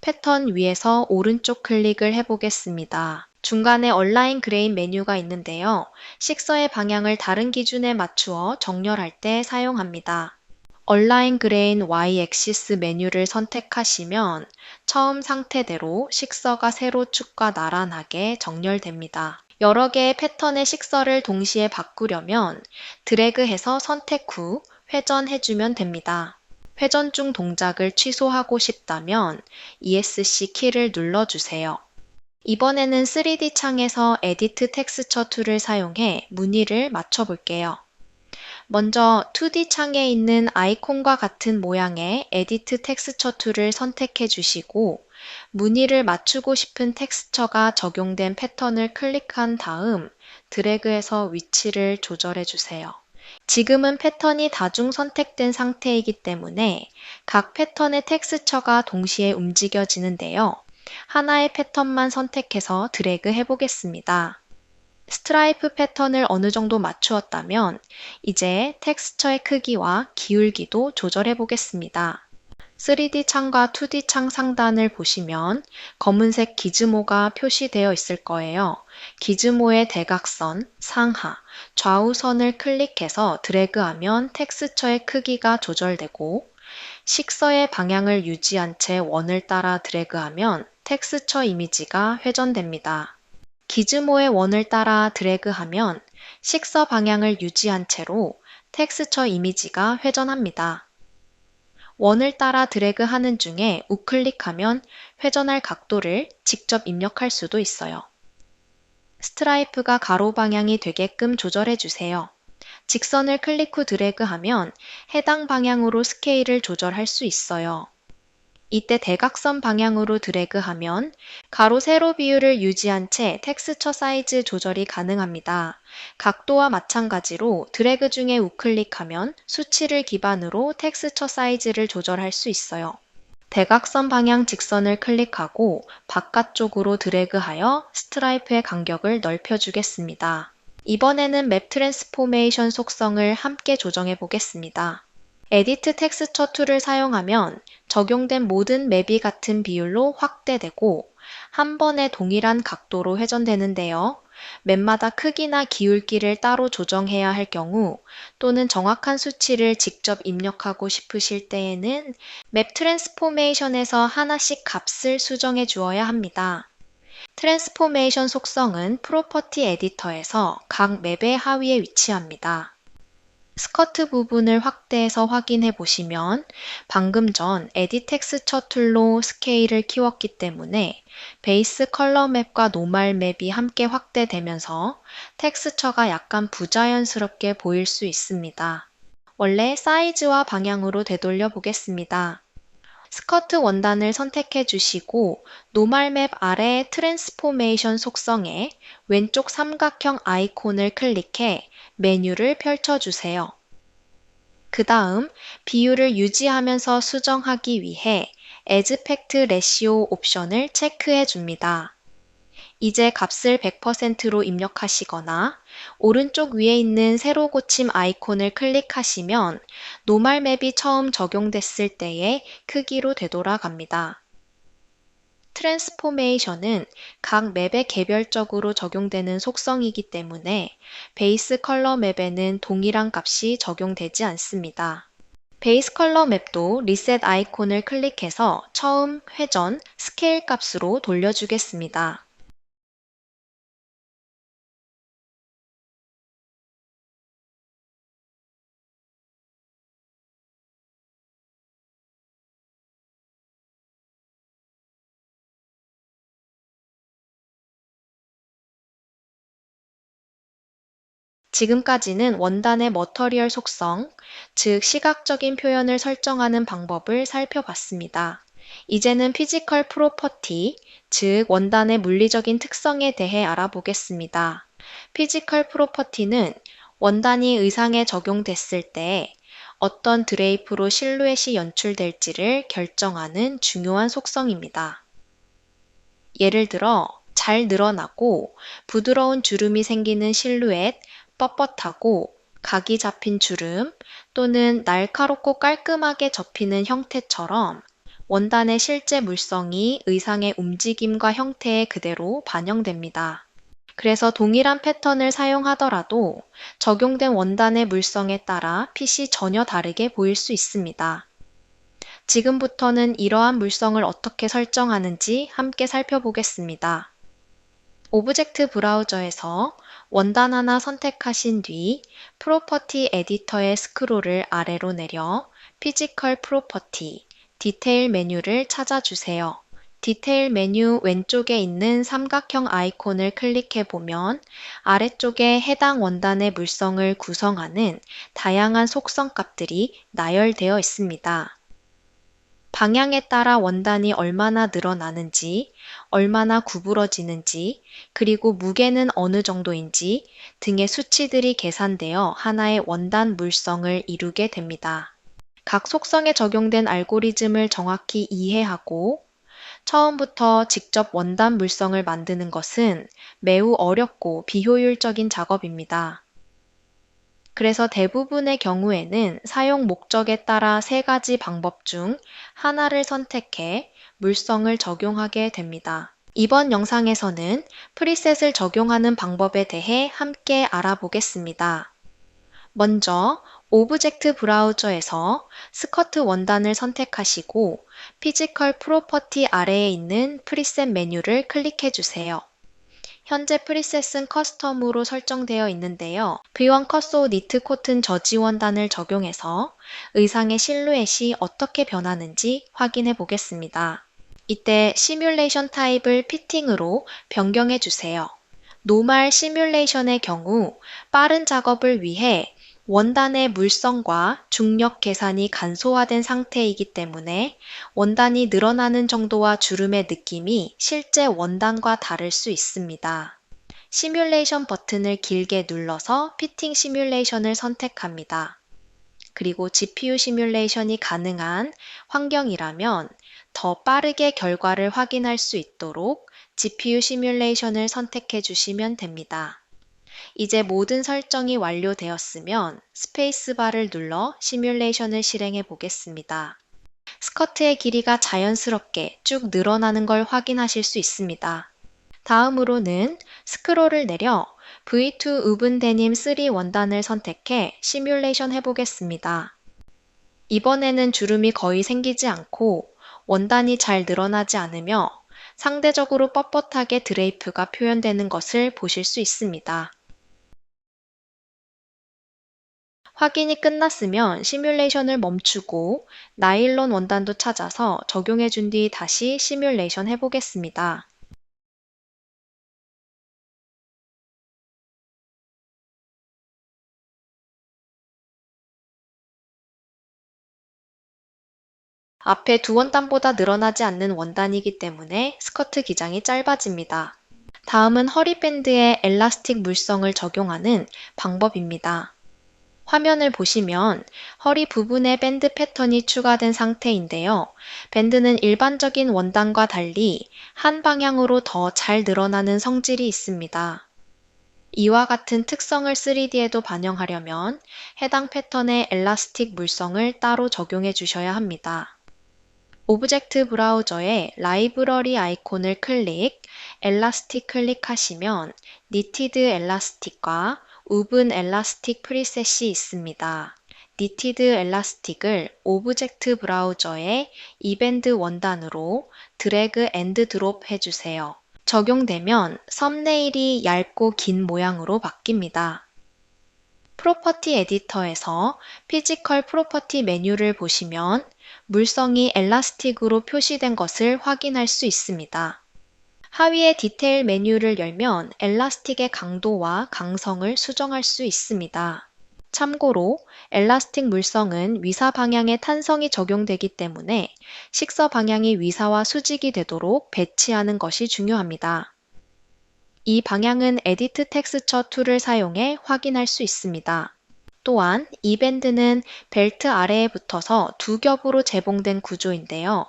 패턴 위에서 오른쪽 클릭을 해보겠습니다. 중간에 얼라인 그레인 메뉴가 있는데요. 식서의 방향을 다른 기준에 맞추어 정렬할 때 사용합니다. 얼라인 그레인 Y-액시스 메뉴를 선택하시면 처음 상태대로 식서가 세로 축과 나란하게 정렬됩니다. 여러 개의 패턴의 식서를 동시에 바꾸려면 드래그해서 선택 후 회전해주면 됩니다. 회전 중 동작을 취소하고 싶다면 ESC 키를 눌러주세요. 이번에는 3D 창에서 에디트 텍스처 툴을 사용해 무늬를 맞춰볼게요. 먼저 2D 창에 있는 아이콘과 같은 모양의 에디트 텍스처 툴을 선택해 주시고 무늬를 맞추고 싶은 텍스처가 적용된 패턴을 클릭한 다음 드래그해서 위치를 조절해 주세요. 지금은 패턴이 다중 선택된 상태이기 때문에 각 패턴의 텍스처가 동시에 움직여지는데요. 하나의 패턴만 선택해서 드래그 해보겠습니다. 스트라이프 패턴을 어느 정도 맞추었다면 이제 텍스처의 크기와 기울기도 조절해 보겠습니다. 3D 창과 2D 창 상단을 보시면 검은색 기즈모가 표시되어 있을 거예요. 기즈모의 대각선, 상하, 좌우선을 클릭해서 드래그하면 텍스처의 크기가 조절되고 식서의 방향을 유지한 채 원을 따라 드래그하면 텍스처 이미지가 회전됩니다. 기즈모의 원을 따라 드래그하면 식서 방향을 유지한 채로 텍스처 이미지가 회전합니다. 원을 따라 드래그하는 중에 우클릭하면 회전할 각도를 직접 입력할 수도 있어요. 스트라이프가 가로 방향이 되게끔 조절해 주세요. 직선을 클릭 후 드래그하면 해당 방향으로 스케일을 조절할 수 있어요. 이때 대각선 방향으로 드래그하면 가로 세로 비율을 유지한 채 텍스처 사이즈 조절이 가능합니다. 각도와 마찬가지로 드래그 중에 우클릭하면 수치를 기반으로 텍스처 사이즈를 조절할 수 있어요. 대각선 방향 직선을 클릭하고 바깥쪽으로 드래그하여 스트라이프의 간격을 넓혀주겠습니다. 이번에는 맵 트랜스포메이션 속성을 함께 조정해 보겠습니다. 에디트 텍스처 툴을 사용하면 적용된 모든 맵이 같은 비율로 확대되고 한 번에 동일한 각도로 회전되는데요. 맵마다 크기나 기울기를 따로 조정해야 할 경우 또는 정확한 수치를 직접 입력하고 싶으실 때에는 맵 트랜스포메이션에서 하나씩 값을 수정해 주어야 합니다. 트랜스포메이션 속성은 프로퍼티 에디터에서 각 맵의 하위에 위치합니다. 스커트 부분을 확대해서 확인해 보시면 방금 전 에디 텍스처 툴로 스케일을 키웠기 때문에 베이스 컬러 맵과 노멀 맵이 함께 확대되면서 텍스처가 약간 부자연스럽게 보일 수 있습니다. 원래 사이즈와 방향으로 되돌려 보겠습니다. 스커트 원단을 선택해 주시고 노멀 맵 아래 트랜스포메이션 속성에 왼쪽 삼각형 아이콘을 클릭해 메뉴를 펼쳐주세요. 그 다음 비율을 유지하면서 수정하기 위해 Aspect Ratio 옵션을 체크해 줍니다. 이제 값을 100%로 입력하시거나 오른쪽 위에 있는 세로 고침 아이콘을 클릭하시면 노멀 맵이 처음 적용됐을 때의 크기로 되돌아갑니다. 트랜스포메이션은 각 맵에 개별적으로 적용되는 속성이기 때문에 베이스 컬러 맵에는 동일한 값이 적용되지 않습니다. 베이스 컬러 맵도 리셋 아이콘을 클릭해서 처음 회전 스케일 값으로 돌려주겠습니다. 지금까지는 원단의 머터리얼 속성, 즉 시각적인 표현을 설정하는 방법을 살펴봤습니다. 이제는 피지컬 프로퍼티, 즉 원단의 물리적인 특성에 대해 알아보겠습니다. 피지컬 프로퍼티는 원단이 의상에 적용됐을 때 어떤 드레이프로 실루엣이 연출될지를 결정하는 중요한 속성입니다. 예를 들어 잘 늘어나고 부드러운 주름이 생기는 실루엣, 뻣뻣하고 각이 잡힌 주름 또는 날카롭고 깔끔하게 접히는 형태처럼 원단의 실제 물성이 의상의 움직임과 형태에 그대로 반영됩니다. 그래서 동일한 패턴을 사용하더라도 적용된 원단의 물성에 따라 핏이 전혀 다르게 보일 수 있습니다. 지금부터는 이러한 물성을 어떻게 설정하는지 함께 살펴보겠습니다. 오브젝트 브라우저에서 원단 하나 선택하신 뒤 프로퍼티 에디터의 스크롤을 아래로 내려 피지컬 프로퍼티, 디테일 메뉴를 찾아주세요. 디테일 메뉴 왼쪽에 있는 삼각형 아이콘을 클릭해 보면 아래쪽에 해당 원단의 물성을 구성하는 다양한 속성 값들이 나열되어 있습니다. 방향에 따라 원단이 얼마나 늘어나는지, 얼마나 구부러지는지, 그리고 무게는 어느 정도인지 등의 수치들이 계산되어 하나의 원단 물성을 이루게 됩니다. 각 속성에 적용된 알고리즘을 정확히 이해하고 처음부터 직접 원단 물성을 만드는 것은 매우 어렵고 비효율적인 작업입니다. 그래서 대부분의 경우에는 사용 목적에 따라 세 가지 방법 중 하나를 선택해 물성을 적용하게 됩니다. 이번 영상에서는 프리셋을 적용하는 방법에 대해 함께 알아보겠습니다. 먼저 오브젝트 브라우저에서 스커트 원단을 선택하시고 피지컬 프로퍼티 아래에 있는 프리셋 메뉴를 클릭해 주세요. 현재 프리셋은 커스텀으로 설정되어 있는데요. V1 컷소 니트 코튼 저지 원단을 적용해서 의상의 실루엣이 어떻게 변하는지 확인해 보겠습니다. 이때 시뮬레이션 타입을 피팅으로 변경해 주세요. 노멀 시뮬레이션의 경우 빠른 작업을 위해 원단의 물성과 중력 계산이 간소화된 상태이기 때문에 원단이 늘어나는 정도와 주름의 느낌이 실제 원단과 다를 수 있습니다. 시뮬레이션 버튼을 길게 눌러서 피팅 시뮬레이션을 선택합니다. 그리고 GPU 시뮬레이션이 가능한 환경이라면 더 빠르게 결과를 확인할 수 있도록 GPU 시뮬레이션을 선택해 주시면 됩니다. 이제 모든 설정이 완료되었으면 스페이스바를 눌러 시뮬레이션을 실행해 보겠습니다. 스커트의 길이가 자연스럽게 쭉 늘어나는 걸 확인하실 수 있습니다. 다음으로는 스크롤을 내려 V2 우븐 데님 3 원단을 선택해 시뮬레이션 해보겠습니다. 이번에는 주름이 거의 생기지 않고 원단이 잘 늘어나지 않으며 상대적으로 뻣뻣하게 드레이프가 표현되는 것을 보실 수 있습니다. 확인이 끝났으면 시뮬레이션을 멈추고 나일론 원단도 찾아서 적용해 준 뒤 다시 시뮬레이션 해보겠습니다. 앞에 두 원단보다 늘어나지 않는 원단이기 때문에 스커트 기장이 짧아집니다. 다음은 허리밴드에 엘라스틱 물성을 적용하는 방법입니다. 화면을 보시면 허리 부분에 밴드 패턴이 추가된 상태인데요. 밴드는 일반적인 원단과 달리 한 방향으로 더 잘 늘어나는 성질이 있습니다. 이와 같은 특성을 3D에도 반영하려면 해당 패턴의 엘라스틱 물성을 따로 적용해 주셔야 합니다. 오브젝트 브라우저에 라이브러리 아이콘을 클릭, 엘라스틱 클릭하시면 니티드 엘라스틱과 우븐 엘라스틱 프리셋이 있습니다. 니티드 엘라스틱을 오브젝트 브라우저에 이밴드 원단으로 드래그 앤드 드롭 해주세요. 적용되면 썸네일이 얇고 긴 모양으로 바뀝니다. 프로퍼티 에디터에서 피지컬 프로퍼티 메뉴를 보시면 물성이 엘라스틱으로 표시된 것을 확인할 수 있습니다. 하위의 디테일 메뉴를 열면 엘라스틱의 강도와 강성을 수정할 수 있습니다. 참고로 엘라스틱 물성은 위사 방향에 탄성이 적용되기 때문에 식서 방향이 위사와 수직이 되도록 배치하는 것이 중요합니다. 이 방향은 에디트 텍스처 툴을 사용해 확인할 수 있습니다. 또한 이 밴드는 벨트 아래에 붙어서 두 겹으로 재봉된 구조인데요.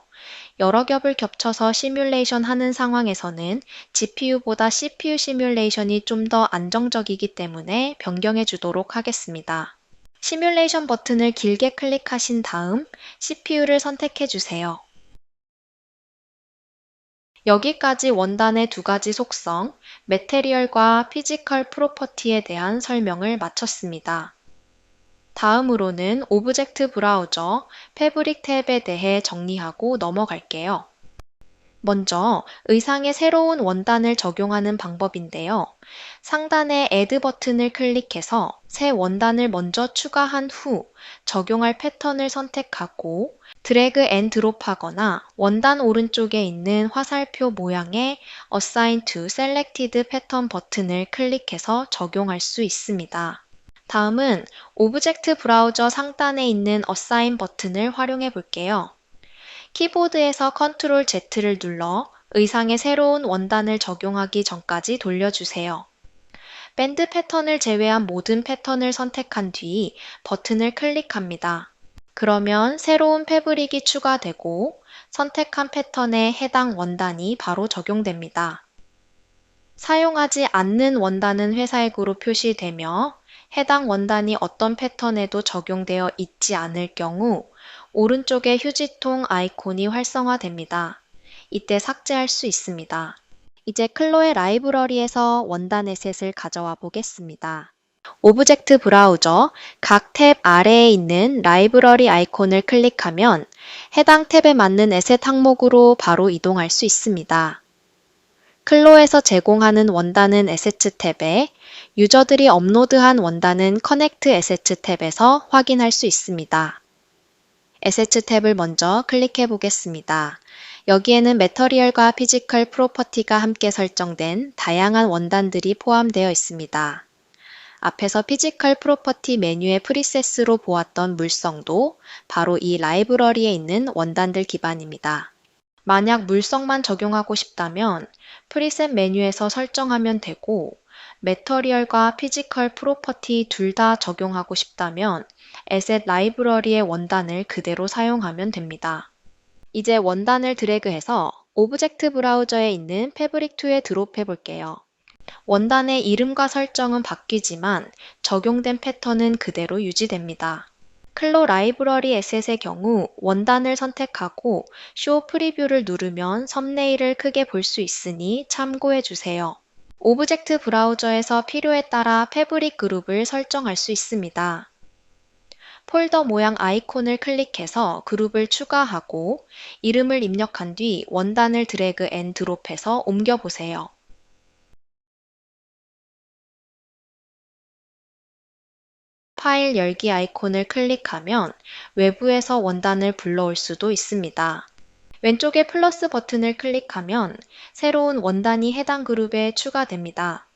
여러 겹을 겹쳐서 시뮬레이션 하는 상황에서는 GPU보다 CPU 시뮬레이션이 좀 더 안정적이기 때문에 변경해 주도록 하겠습니다. 시뮬레이션 버튼을 길게 클릭하신 다음 CPU를 선택해 주세요. 여기까지 원단의 두 가지 속성, 매테리얼과 피지컬 프로퍼티에 대한 설명을 마쳤습니다. 다음으로는 오브젝트 브라우저, 패브릭 탭에 대해 정리하고 넘어갈게요. 먼저 의상에 새로운 원단을 적용하는 방법인데요. 상단의 Add 버튼을 클릭해서 새 원단을 먼저 추가한 후 적용할 패턴을 선택하고 드래그 앤 드롭하거나 원단 오른쪽에 있는 화살표 모양의 Assign to Selected Pattern 버튼을 클릭해서 적용할 수 있습니다. 다음은 오브젝트 브라우저 상단에 있는 Assign 버튼을 활용해 볼게요. 키보드에서 Ctrl Z를 눌러 의상에 새로운 원단을 적용하기 전까지 돌려주세요. 밴드 패턴을 제외한 모든 패턴을 선택한 뒤 버튼을 클릭합니다. 그러면 새로운 패브릭이 추가되고 선택한 패턴에 해당 원단이 바로 적용됩니다. 사용하지 않는 원단은 회사액으로 표시되며 해당 원단이 어떤 패턴에도 적용되어 있지 않을 경우 오른쪽에 휴지통 아이콘이 활성화됩니다. 이때 삭제할 수 있습니다. 이제 클로에 라이브러리에서 원단 에셋을 가져와 보겠습니다. 오브젝트 브라우저 각 탭 아래에 있는 라이브러리 아이콘을 클릭하면 해당 탭에 맞는 에셋 항목으로 바로 이동할 수 있습니다. 클로에서 제공하는 원단은 에세츠 탭에, 유저들이 업로드한 원단은 커넥트 에세츠 탭에서 확인할 수 있습니다. 에세츠 탭을 먼저 클릭해 보겠습니다. 여기에는 매터리얼과 피지컬 프로퍼티가 함께 설정된 다양한 원단들이 포함되어 있습니다. 앞에서 피지컬 프로퍼티 메뉴의 프리셋으로 보았던 물성도 바로 이 라이브러리에 있는 원단들 기반입니다. 만약 물성만 적용하고 싶다면 프리셋 메뉴에서 설정하면 되고, 매터리얼과 피지컬 프로퍼티 둘 다 적용하고 싶다면 에셋 라이브러리의 원단을 그대로 사용하면 됩니다. 이제 원단을 드래그해서 오브젝트 브라우저에 있는 패브릭2에 드롭해 볼게요. 원단의 이름과 설정은 바뀌지만 적용된 패턴은 그대로 유지됩니다. 클로 라이브러리 에셋의 경우 원단을 선택하고 쇼 프리뷰를 누르면 썸네일을 크게 볼 수 있으니 참고해 주세요. 오브젝트 브라우저에서 필요에 따라 패브릭 그룹을 설정할 수 있습니다. 폴더 모양 아이콘을 클릭해서 그룹을 추가하고 이름을 입력한 뒤 원단을 드래그 앤 드롭해서 옮겨보세요. 파일 열기 아이콘을 클릭하면 외부에서 원단을 불러올 수도 있습니다. 왼쪽에 플러스 버튼을 클릭하면 새로운 원단이 해당 그룹에 추가됩니다.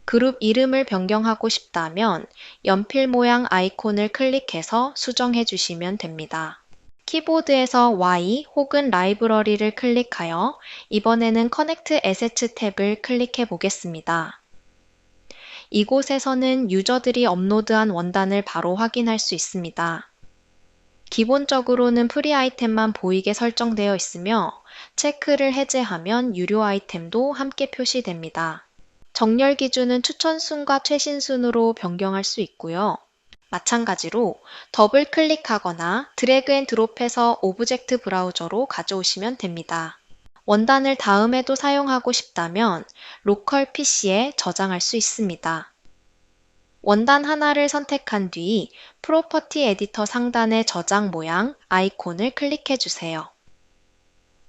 그룹 이름을 변경하고 싶다면 연필 모양 아이콘을 클릭해서 수정해 주시면 됩니다. 키보드에서 Y 혹은 라이브러리를 클릭하여 이번에는 커넥트 에세츠 탭을 클릭해 보겠습니다. 이곳에서는 유저들이 업로드한 원단을 바로 확인할 수 있습니다. 기본적으로는 프리 아이템만 보이게 설정되어 있으며 체크를 해제하면 유료 아이템도 함께 표시됩니다. 정렬 기준은 추천 순과 최신 순으로 변경할 수 있고요. 마찬가지로 더블 클릭하거나 드래그 앤 드롭해서 오브젝트 브라우저로 가져오시면 됩니다. 원단을 다음에도 사용하고 싶다면 로컬 PC에 저장할 수 있습니다. 원단 하나를 선택한 뒤 프로퍼티 에디터 상단의 저장 모양 아이콘을 클릭해 주세요.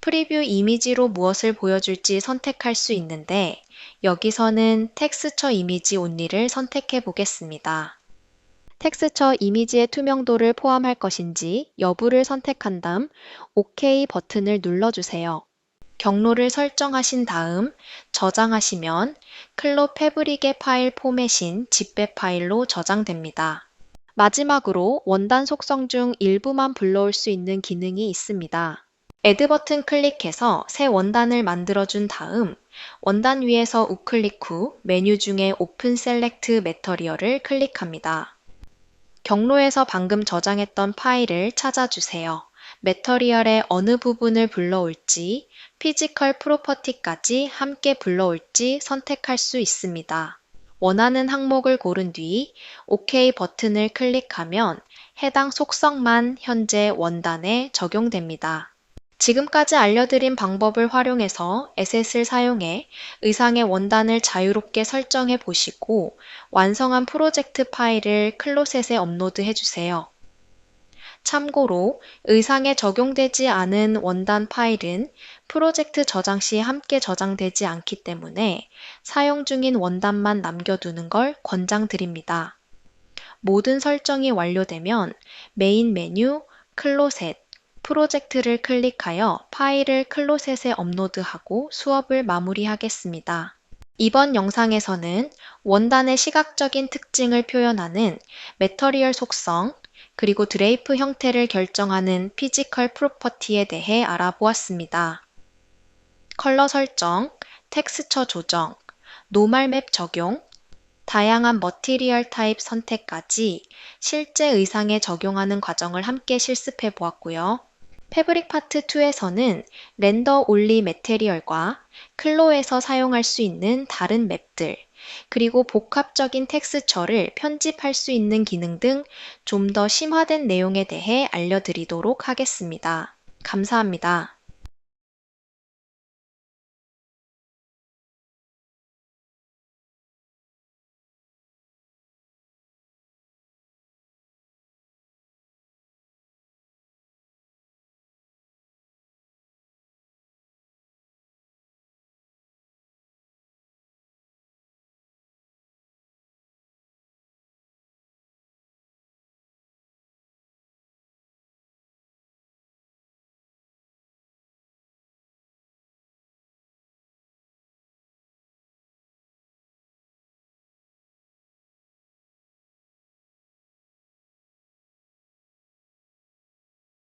프리뷰 이미지로 무엇을 보여줄지 선택할 수 있는데 여기서는 텍스처 이미지 온리를 선택해 보겠습니다. 텍스처 이미지의 투명도를 포함할 것인지 여부를 선택한 다음 OK 버튼을 눌러주세요. 경로를 설정하신 다음 저장하시면 클로 패브릭의 파일 포맷인 zip 파일로 저장됩니다. 마지막으로 원단 속성 중 일부만 불러올 수 있는 기능이 있습니다. Add 버튼 클릭해서 새 원단을 만들어준 다음 원단 위에서 우클릭 후 메뉴 중에 오픈 셀렉트 매터리얼을 클릭합니다. 경로에서 방금 저장했던 파일을 찾아주세요. 매터리얼의 어느 부분을 불러올지, 피지컬 프로퍼티까지 함께 불러올지 선택할 수 있습니다. 원하는 항목을 고른 뒤 OK 버튼을 클릭하면 해당 속성만 현재 원단에 적용됩니다. 지금까지 알려드린 방법을 활용해서 에셋을 사용해 의상의 원단을 자유롭게 설정해 보시고 완성한 프로젝트 파일을 클로셋에 업로드해 주세요. 참고로 의상에 적용되지 않은 원단 파일은 프로젝트 저장 시 함께 저장되지 않기 때문에 사용 중인 원단만 남겨두는 걸 권장드립니다. 모든 설정이 완료되면 메인 메뉴, 클로셋, 프로젝트를 클릭하여 파일을 클로셋에 업로드하고 수업을 마무리하겠습니다. 이번 영상에서는 원단의 시각적인 특징을 표현하는 매터리얼 속성, 그리고 드레이프 형태를 결정하는 피지컬 프로퍼티에 대해 알아보았습니다. 컬러 설정, 텍스처 조정, 노멀 맵 적용, 다양한 머티리얼 타입 선택까지 실제 의상에 적용하는 과정을 함께 실습해 보았고요. 패브릭 파트 2에서는 렌더 올리 매테리얼과 클로에서 사용할 수 있는 다른 맵들, 그리고 복합적인 텍스처를 편집할 수 있는 기능 등 좀 더 심화된 내용에 대해 알려드리도록 하겠습니다. 감사합니다.